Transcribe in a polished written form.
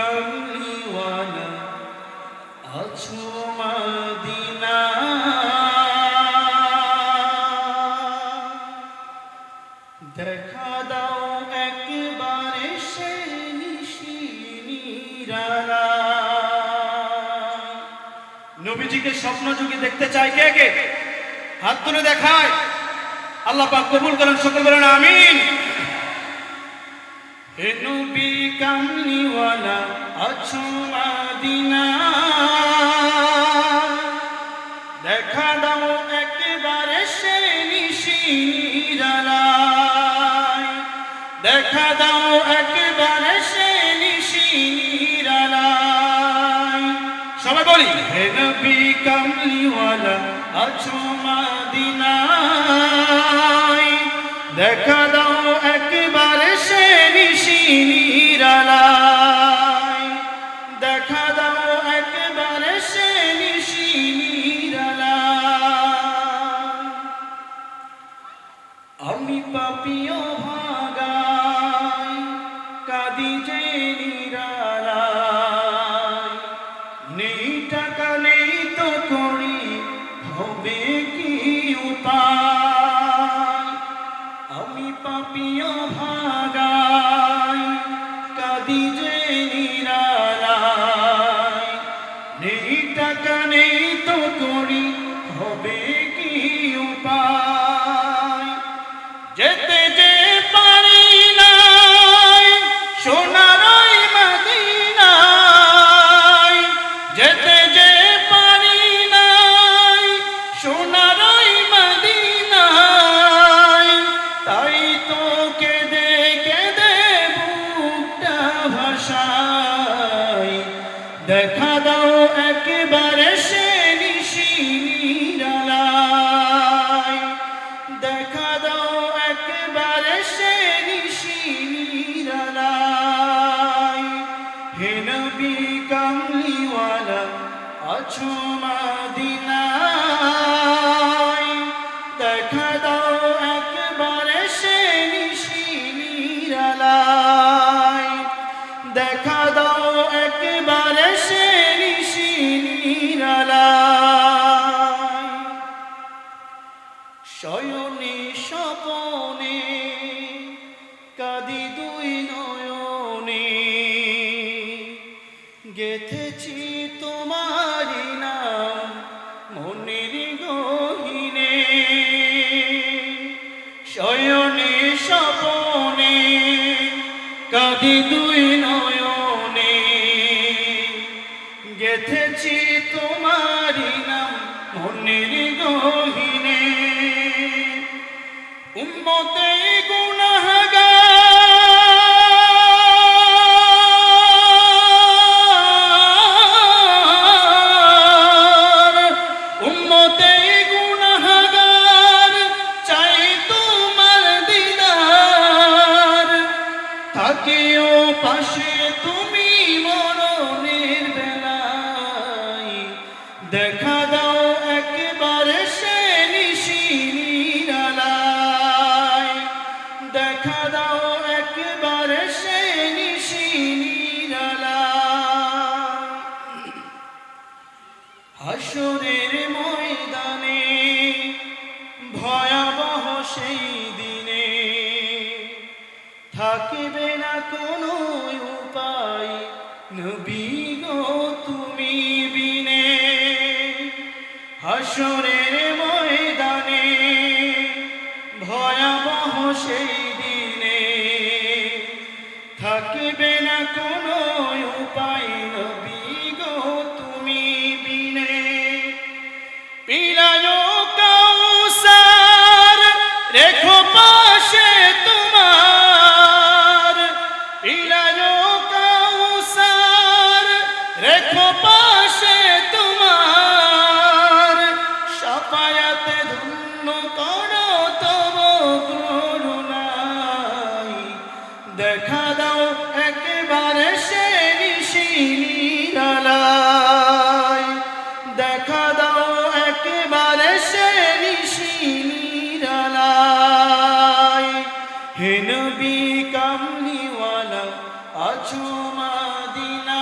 কামলিওয়ালা আছো মদিনা দেখা দাও একবারে সে নিশিনিরালা। নবীজিকে স্বপ্ন যুগে দেখতে চায় কে কে? হাত তুলে দেখায়। আল্লাহ পাক কবুল করেন, সকল বলেন আমিন। হে নবী কামলিওয়ালা আছো মদিনা দেখা দাও একবারে সে নিশিনিরালা। দেখা দাও একবারে সে নিশিনিরালা। সবাই বলি হে নবী কামলিওয়ালা আছো মদিনা দেখা দাও একবারে সে নিশিনিরালা। দেখা দাও একবারে সে নিশিনিরালা। আমি পাপিও ভাগাই কাঁদি যে নিরালায়। নেই টাকা নেই তো করি হবে কি উপায়। আমি পাপিও ভাগাই কাঁদি যে নিরালায়। নেই টাকা নেই তো করি হবে কি উপায়। যেতে যে পারি নাই সোনার ওই মদিনায়। যেতে যে পারি নাই সোনার ওই মদিনায়। তাই তো কেঁদে কেঁদে বুকটা ভাসাই। দেখা দাও একবারে সে নিশিনিরালায়। দেখা দাও একবারে সে নিশিনিরালায়। হে নবী কামলিওয়ালা আছো মদিনায় দেখা দাও একবারে সে নিশিনিরালায়। দেখা দাও একবারে সে নিশিনিরালায়। শয়নে স্বপনে কাঁদি দুই নয়নে গেথেছি তোমারি নাম মনের গহীনে। শয়নে স্বপনে কাঁদি দুই নয়নে গেথেছি তোমারি নাম মনের গহীনে। উম্মতে গুনাহগার উম্মতে গুনাহগার চাই তোমার দিদার। থাকিও পাশে তুমি মরণের বেলায়। দেখা দাও একবারে সে নিশিনিরালায়। দেখা দাও একবারে সে নিশিনিরালায়। হাসরের ময়দানে ভয়াবহ সেই দিনে থাকিবে না কোনো উপায় নবী গো তুমি বিনে। হাসরের ময়দানে ভয়াবহ সেই দিনে থাকিবে না কোনো উপায় নবী গো তুমি বিনে। পিলায় কাউসার রেখো পাশে তোমার। পিলায় কাউসার রেখো পাশে তোমার। শাফায়াতে ধন্য করো তব করুণায়। দেখা দাও একবারে সে নিশিনিরালায়। দেখা দাও একবারে সে নিশিনিরালায়। হে নবী কামলিওয়ালা আছো মদিনা